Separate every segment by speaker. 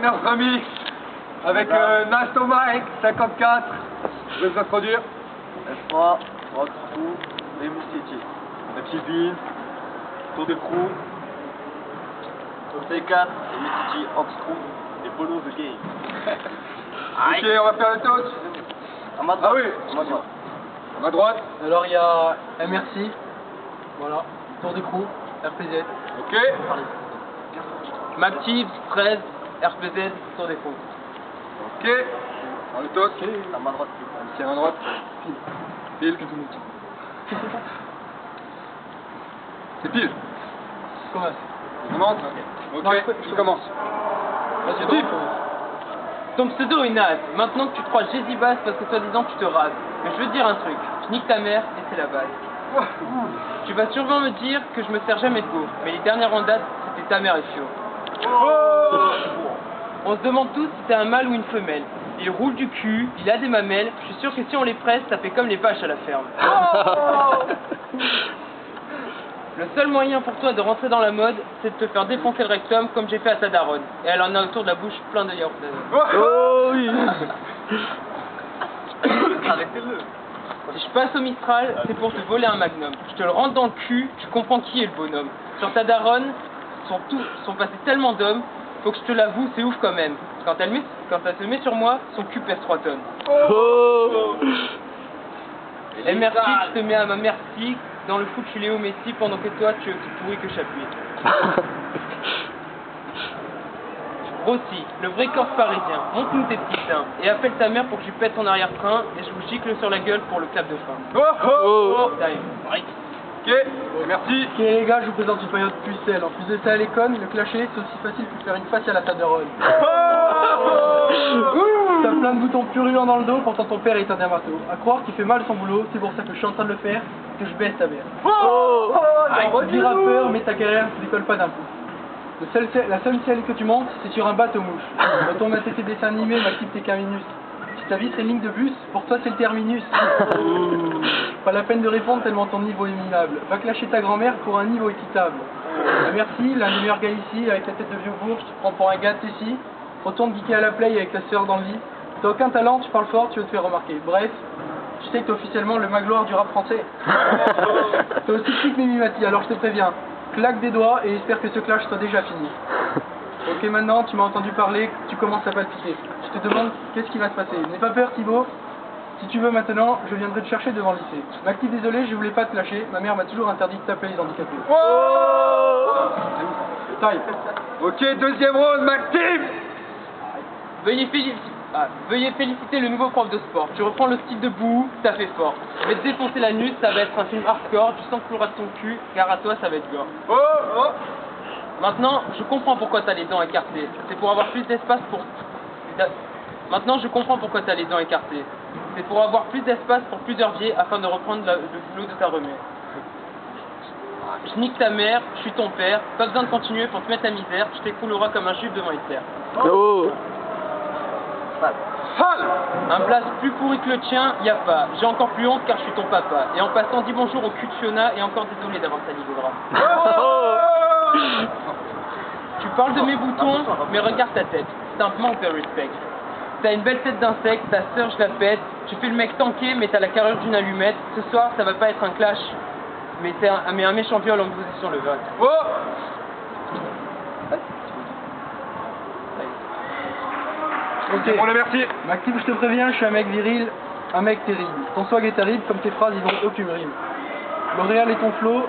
Speaker 1: notre ami avec Nasto Mike 54. Je vais vous introduire.
Speaker 2: F3, Rocktrou, les Mousquetiers.
Speaker 1: FCB, Tour de Crew.
Speaker 2: C4, les Mousquetiers, Oxtrou et Polo The Game.
Speaker 1: Ok, on va faire le toast.
Speaker 2: À ma droite.
Speaker 1: Ah oui,
Speaker 2: à ma droite.
Speaker 1: À ma droite.
Speaker 3: Alors il y a MRC, voilà, Tour du Crew, RPZ.
Speaker 1: Ok.
Speaker 3: Mactive, 13, RPZ, Tour des Crew.
Speaker 1: Ok. Dans le toast.
Speaker 2: À ma droite.
Speaker 1: Ici à ma droite. Pile. C'est pile.
Speaker 3: Commence.
Speaker 1: On commence.
Speaker 3: Non,
Speaker 1: Ok,
Speaker 3: il faut-
Speaker 1: qui commence?
Speaker 3: Vas-y,
Speaker 1: Pile.
Speaker 3: Ton pseudo est naze. Maintenant que tu te crois Jésus basse parce que soi-disant tu te rases. Mais je veux te dire un truc. Je nique ta mère et c'est la base. Tu vas sûrement me dire que je me sers jamais de go. Mais les dernières en date, c'était ta mère et Fio. On se demande tous si t'es un mâle ou une femelle. Il roule du cul, il a des mamelles. Je suis sûr que si on les presse, ça fait comme les vaches à la ferme. Le seul moyen pour toi de rentrer dans la mode, c'est de te faire défoncer le rectum comme j'ai fait à ta daronne. Et elle en a autour de la bouche plein de yaourt.
Speaker 1: Oh oui.
Speaker 2: Arrêtez-le.
Speaker 3: Si je passe au Mistral, c'est pour te voler un magnum. Je te le rentre dans le cul, tu comprends qui est le bonhomme. Sur ta daronne, sont passés tellement d'hommes, faut que je te l'avoue, c'est ouf quand même. Quand elle se met sur moi, son cul pèse 3 tonnes. Et merci, je te mets à ma merci. Dans le foot, je suis Léo Messi, pendant que toi, tu es aussi pourri que Chapuis. Rossi, le vrai corps parisien, montre-nous tes petits seins et appelle ta mère pour que je lui pète son arrière-train et je vous gicle sur la gueule pour le clap de fin. Time.
Speaker 1: Ok, merci.
Speaker 4: Ok les gars, je vous présente une période pucelle. En plus de ça à l'école, le clasher c'est aussi facile que faire une faciale à ta daronne. T'as plein de boutons purulents dans le dos, pourtant ton père est un dermato. À croire qu'il fait mal son boulot, c'est pour ça que je suis en train de le faire, que je baisse ta mère. Dis rappeur, mais ta carrière ne décolle pas d'un coup. La seule scène que tu montes, c'est sur un bateau mouche. Quand on met tes dessins animés, Maxime t'es qu'un minus. Si ta vie c'est une ligne de bus, pour toi c'est le terminus. Pas la peine de répondre tellement ton niveau est minable. Va clasher ta grand-mère pour un niveau équitable. Merci, l'un des meilleurs gars ici, avec la tête de vieux bourge, tu te prends pour un gars de Tessie. Retourne geeker à la play avec ta sœur dans le lit. T'as aucun talent, tu parles fort, tu veux te faire remarquer. Bref, je sais que t'es officiellement le magloire du rap français. T'es aussi petit que Mimi Mati, alors je te préviens. Claque des doigts et espère que ce clash soit déjà fini. Ok, maintenant tu m'as entendu parler, tu commences à palpiter. Je te demande qu'est-ce qui va se passer. N'aie pas peur Thibaut. Si tu veux maintenant, je viendrai te chercher devant le lycée. Maxime, désolé, je voulais pas te lâcher. Ma mère m'a toujours interdit de taper les handicapés. Taille.
Speaker 1: Ok, deuxième round, Maxime.
Speaker 3: Veuillez féliciter le nouveau prof de sport. Tu reprends le style de Bouhou, ça fait fort. Je vais te défoncer la nuit, ça va être un film hardcore, du sang coulera de ton cul, car à toi ça va être gore. Maintenant, je comprends pourquoi t'as les dents écartées. C'est pour avoir plus d'espace pour... Maintenant, je comprends pourquoi t'as les dents écartées. C'est pour avoir plus d'espace pour plusieurs biais afin de reprendre le boulot de ta remue. Je nique ta mère, je suis ton père, pas besoin de continuer pour te mettre la misère, je t'écroulerai comme un juif devant Hitler. Un place plus pourri que le tien, y a pas. J'ai encore plus honte car je suis ton papa. Et en passant, dis bonjour au cul de Fiona et encore désolé d'avoir sali vos draps. Tu parles de mes boutons, mais regarde ta tête. C'est un manque de respect. T'as une belle tête d'insecte, ta sœur je la pète. Tu fais le mec tanké, mais t'as la carrure d'une allumette. Ce soir, ça va pas être un clash, mais c'est un méchant viol en position le vote.
Speaker 1: Ok, on le merci.
Speaker 4: Maxime, je te préviens, je suis un mec viril, un mec terrible. Ton swag est terrible, comme tes phrases, ils ont aucune rime. L'Oréal et ton flow,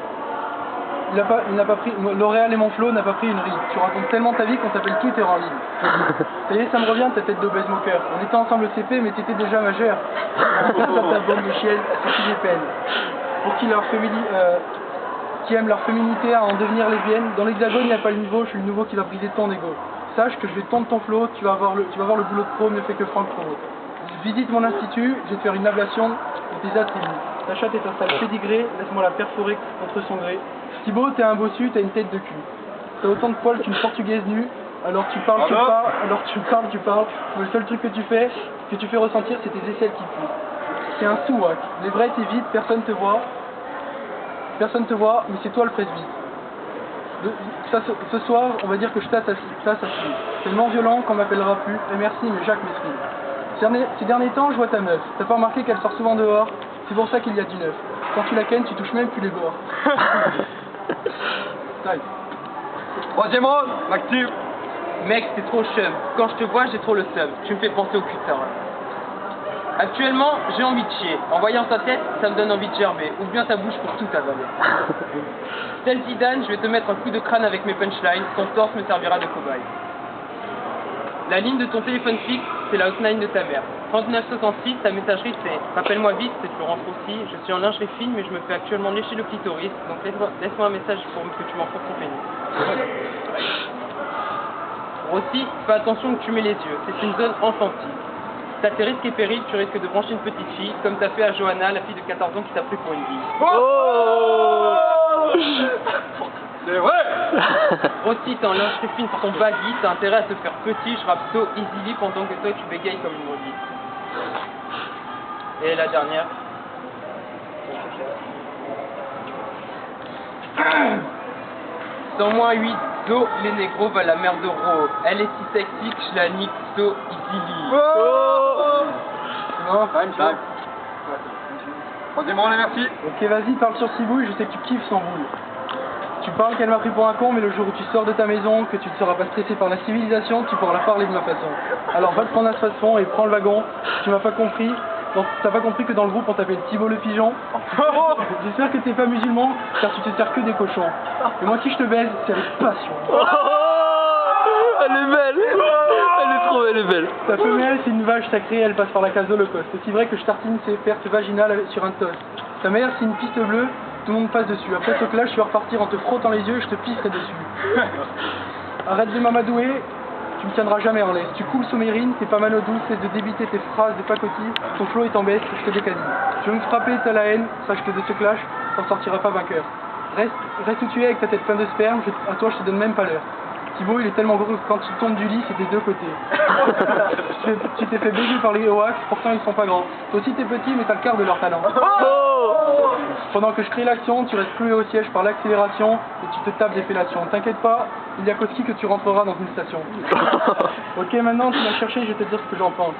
Speaker 4: L'Oréal et mon flow n'a pas pris une ride. Tu racontes tellement ta vie qu'on t'appelle Twitter en ligne. Ça y est, ça me revient ta tête d'obèse moqueur. On était ensemble au CP, mais t'étais déjà majeur. Dans ta bande de chiennes, c'est qui j'ai peine. Pour qui aiment leur féminité à en devenir lesbienne, dans l'hexagone il n'y a pas le niveau, je suis le nouveau qui va briser ton ego. Sache que je vais tondre ton flow, tu vas voir le boulot de pro mieux fait que Franck Provo. Visite mon institut, je vais te faire une ablation de tes attributs. Ta chatte est un sale pédigré, laisse-moi la perforer contre son gré. Thibaut, t'es un bossu, t'as une tête de cul. T'as autant de poils qu'une portugaise nue, alors tu parles, mais le seul truc que tu fais ressentir, c'est tes aisselles qui puent. C'est un sous-wack. Les vrais t'évitent, personne te voit, mais c'est toi le presbyte. Ce soir, on va dire que je t'assassine. C'est non violent qu'on m'appellera plus, et merci, mais Jacques m'exprime. Ces derniers temps, je vois ta meuf. T'as pas remarqué qu'elle sort souvent dehors? C'est pour ça qu'il y a du neuf. Quand tu la kennes, tu touches même plus les bords.
Speaker 1: Troisième round, Maxime.
Speaker 3: Mec, t'es trop chum. Quand je te vois, j'ai trop le seum. Tu me fais penser au cutter. Actuellement, j'ai envie de chier. En voyant ta tête, ça me donne envie de gerber. Ouvre bien ta bouche pour tout avaler. Tel Zidane, je vais te mettre un coup de crâne avec mes punchlines. Ton torse me servira de cobaye. La ligne de ton téléphone fixe, c'est la hotline de ta mère. 3966, ta messagerie c'est « Rappelle-moi vite, c'est Florence Rossi. Je suis en lingerie fine, mais je me fais actuellement lécher le clitoris. Donc laisse-moi un message pour que tu m'enfonces ton pénis. » Rossi, fais attention que tu mets les yeux. C'est une zone enfantine. T'as tes risques et périls, tu risques de brancher une petite fille, comme t'as fait à Johanna, la fille de 14 ans qui t'a pris pour une bille.
Speaker 1: Oh c'est vrai.
Speaker 3: Rossi, t'es en lingerie fine pour ton baggy, t'as intérêt à te faire petit, je rappe so easily pendant que toi tu bégayes comme une maudite. Et la dernière. Sans moins 8, zo, les négros va la mère de Ro. Elle est si sexy que je la nique so easily.
Speaker 1: Non, time. Troisième round, merci.
Speaker 4: Ok, vas-y, parle sur Cibouille, je sais que tu kiffes son boule. Tu parles qu'elle m'a pris pour un con, mais le jour où tu sors de ta maison, que tu ne seras pas stressé par la civilisation, tu pourras la parler de ma façon. Alors va te prendre un façon et prends le wagon. Tu m'as pas compris. Donc, t'as pas compris que dans le groupe on t'appelle Thibaut le pigeon. J'espère que t'es pas musulman, car tu te sers que des cochons. Et moi si je te baise, c'est avec passion.
Speaker 5: Elle est belle. Elle est belle.
Speaker 4: Ta femelle, c'est une vache sacrée, elle passe par la case holocauste. C'est si vrai que je tartine ses pertes vaginales sur un toast. Ta mère, c'est une piste bleue, tout le monde passe dessus. Après ce clash, je vais repartir en te frottant les yeux et je te pisserai dessus. Arrête de m'amadouer, tu me tiendras jamais en laisse. Tu coules sous mes rines, t'es pas manodou, cesse de débiter tes phrases de pacotille. Ton flow est en baisse, je te décadine. Je vais me frapper, t'as la haine, sache que de ce clash, t'en sortiras pas vainqueur. Reste où tu es avec ta tête pleine de sperme, à toi je te donne même pas l'heure. Thibaut il est tellement gros que quand tu tombes du lit c'est des deux côtés. Tu t'es fait baiser par les Oax, pourtant ils sont pas grands. Toi aussi t'es petit mais t'as le quart de leur talent. Pendant que je crée l'action, tu restes cloué au siège par l'accélération et tu te tapes des fellations. T'inquiète pas, il y a qu'au ski que tu rentreras dans une station. Ok, maintenant tu m'as cherché, je vais te dire ce que j'en pense.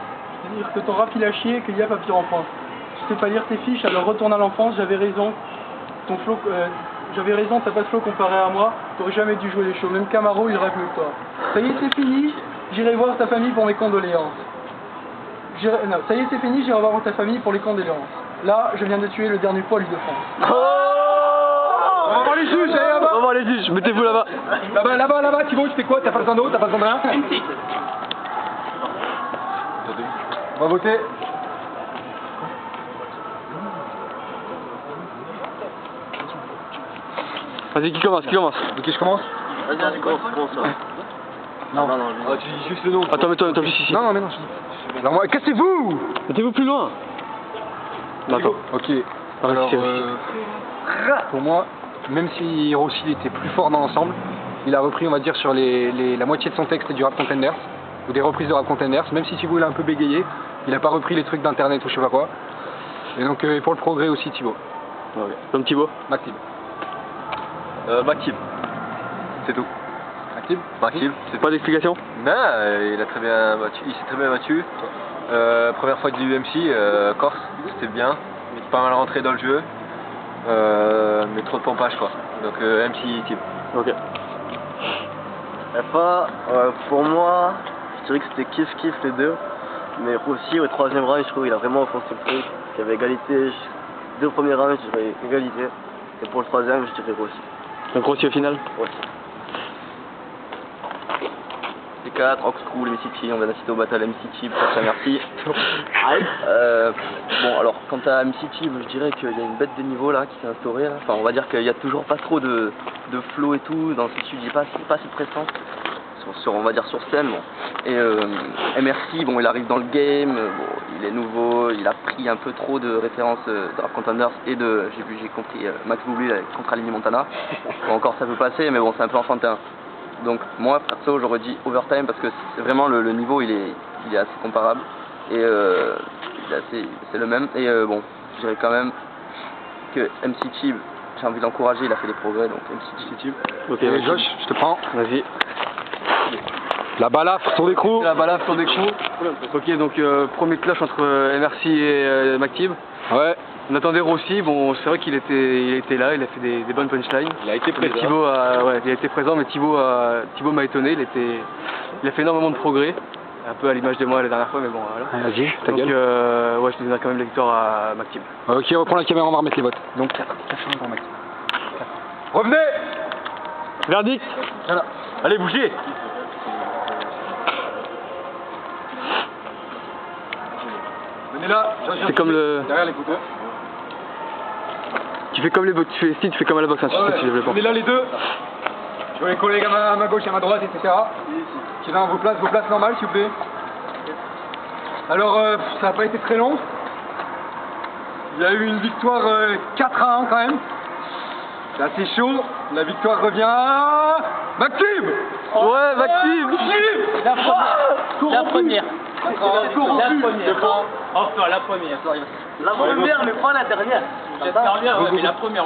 Speaker 4: Je vais dire que ton rap il a chié et qu'il y a pas pire en France. Tu sais pas lire tes fiches, alors retourne à l'enfance, j'avais raison. Ton flow, j'avais raison, t'as pas de flow comparé à moi, t'aurais jamais dû jouer les shows, même Camaro il rêve mieux que toi. Ça y est c'est fini, j'irai voir ta famille pour mes condoléances. Non, ça y est c'est fini, j'irai voir ta famille pour les condoléances. Là, je viens de tuer le dernier poilu de France.
Speaker 1: On va voir les juges, allez là-bas.
Speaker 5: On va voir les juges, mettez-vous là-bas.
Speaker 1: Là-bas, Thibaut, tu fais quoi? T'as pas besoin d'eau, t'as pas besoin de rien? On va voter.
Speaker 5: Vas-y, qui commence?
Speaker 1: Ok, je commence?
Speaker 2: Vas-y, commence ça.
Speaker 1: Non,
Speaker 2: vas-y.
Speaker 1: tu dis juste le nom.
Speaker 5: Attends, mets-toi plus ici.
Speaker 1: Non, mais non, je dis. Alors, moi, cassez-vous!
Speaker 5: Mettez-vous plus loin. Non, attends.
Speaker 1: Ok.
Speaker 5: Alors,
Speaker 1: Alors, pour moi, même si Rossi était plus fort dans l'ensemble, il a repris, on va dire, sur la moitié de son texte du Rap Contenders, ou des reprises de Rap Contenders, même si Thibaut il a un peu bégayé, il a pas repris les trucs d'internet ou je sais pas quoi. Et donc, pour le progrès aussi, Thibaut.
Speaker 5: Ok. Comme Thibaut.
Speaker 1: Maxime.
Speaker 2: Maxime. C'est tout. Maxime.
Speaker 5: C'est pas d'explication?
Speaker 2: Non, il s'est très bien battu. Première fois de l'UMC, Corse, c'était bien. Pas mal rentré dans le jeu. Mais trop de pompage quoi. Donc MC Team.
Speaker 5: Ok.
Speaker 6: FA, pour moi, je dirais que c'était kiff les deux. Mais aussi au troisième round, je trouve qu'il a vraiment enfoncé le truc. Il y avait égalité. Deux premiers rounds, je dirais égalité. Et pour le troisième, je dirais Rossi.
Speaker 5: Donc Rossi au final?
Speaker 6: Rossi. C4, Oxcrew, MC Team, on vient d'assister au battle MC Team, ça merci. Bon alors quant à MC Team, je dirais qu'il y a une bête de niveau là qui s'est instaurée là. Enfin on va dire qu'il y a toujours pas trop de flow et tout, dans ce tube il n'y a pas assez de prestance. On va dire sur scène bon. Et MRC bon il arrive dans le game, bon, il est nouveau, il a pris un peu trop de références de Rap Contenders et de j'ai compris Max Boublil contre Aligny Montana. Bon, encore ça peut passer mais bon c'est un peu enfantin. Donc moi perso j'aurais dit overtime parce que c'est vraiment le niveau il est assez comparable et c'est le même et bon je dirais quand même que MC Chib j'ai envie de l'encourager, il a fait des progrès, donc
Speaker 5: Tube. Ok,
Speaker 1: Et
Speaker 5: vas-y.
Speaker 1: Josh, je te prends.
Speaker 5: Vas-y.
Speaker 1: La balafre sur l'écrou.
Speaker 5: La balafre sur l'écrou. Ok, donc premier clash entre MRC et MacTib.
Speaker 1: Ouais.
Speaker 5: On attendait Rossi, bon c'est vrai qu'il était là, il a fait des bonnes punchlines.
Speaker 2: Il a été
Speaker 5: Mais
Speaker 2: présent.
Speaker 5: Thibaut il a été présent, mais Thibaut m'a étonné, il a fait énormément de progrès, un peu à l'image de moi la dernière fois, mais bon voilà.
Speaker 1: Vas-y, ta
Speaker 5: Donc
Speaker 1: gueule.
Speaker 5: ouais, je te donnerai quand même la victoire à MacTib.
Speaker 1: Ok, reprends la caméra, on va remettre les votes. Donc 4 pour Max. Revenez.
Speaker 5: Verdict.
Speaker 1: Voilà.
Speaker 2: Allez, bougez.
Speaker 1: Venez là.
Speaker 5: C'est comme le...
Speaker 1: Derrière les couteaux.
Speaker 5: Tu fais comme les box, tu fais comme à la boxe, hein, tu lèves le pont.
Speaker 1: Venez là les deux. Je vois les collègues à ma gauche et à ma droite, etc. Qui vont vos places normales s'il vous plaît. Alors ça n'a pas été très long. Il y a eu une victoire 4-1 quand même. C'est assez chaud. La victoire revient à MacTib.
Speaker 5: Ouais, MacTib.
Speaker 3: La première. La première.
Speaker 4: Corrompu.
Speaker 3: Enfin, la première.
Speaker 6: La première, mais pas la dernière.
Speaker 3: J'espère bien, ouais, mais la première.